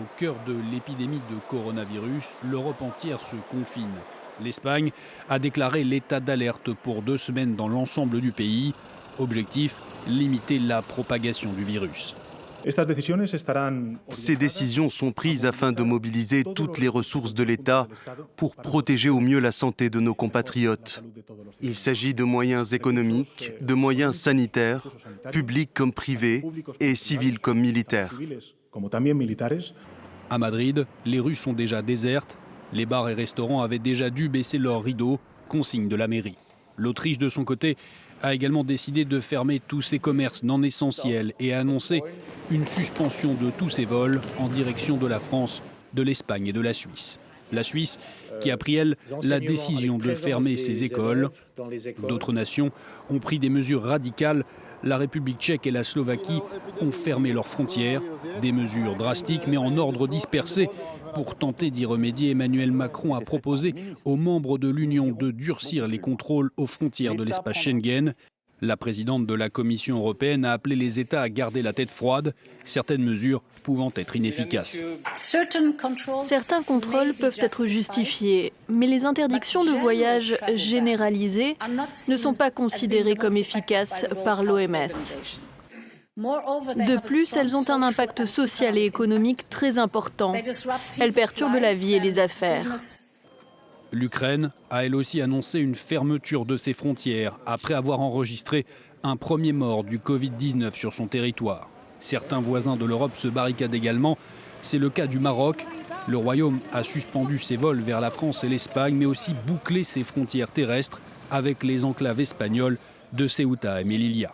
au cœur de l'épidémie de coronavirus, l'Europe entière se confine. L'Espagne a déclaré l'état d'alerte pour 2 semaines dans l'ensemble du pays. Objectif, limiter la propagation du virus. Ces décisions sont prises afin de mobiliser toutes les ressources de l'État pour protéger au mieux la santé de nos compatriotes. Il s'agit de moyens économiques, de moyens sanitaires, publics comme privés et civils comme militaires. À Madrid, les rues sont déjà désertes. Les bars et restaurants avaient déjà dû baisser leurs rideaux, consigne de la mairie. L'Autriche, de son côté, a également décidé de fermer tous ses commerces non essentiels et a annoncé une suspension de tous ses vols en direction de la France, de l'Espagne et de la Suisse. La Suisse qui a pris, elle, la décision de fermer ses écoles. D'autres nations ont pris des mesures radicales. La République tchèque et la Slovaquie ont fermé leurs frontières. Des mesures drastiques mais en ordre dispersé. Pour tenter d'y remédier, Emmanuel Macron a proposé aux membres de l'Union de durcir les contrôles aux frontières de l'espace Schengen. La présidente de la Commission européenne a appelé les États à garder la tête froide, certaines mesures pouvant être inefficaces. Certains contrôles peuvent être justifiés, mais les interdictions de voyage généralisées ne sont pas considérées comme efficaces par l'OMS. De plus, elles ont un impact social et économique très important. Elles perturbent la vie et les affaires. L'Ukraine a elle aussi annoncé une fermeture de ses frontières après avoir enregistré un premier mort du Covid-19 sur son territoire. Certains voisins de l'Europe se barricadent également. C'est le cas du Maroc. Le Royaume a suspendu ses vols vers la France et l'Espagne, mais aussi bouclé ses frontières terrestres avec les enclaves espagnoles de Ceuta et Melilla.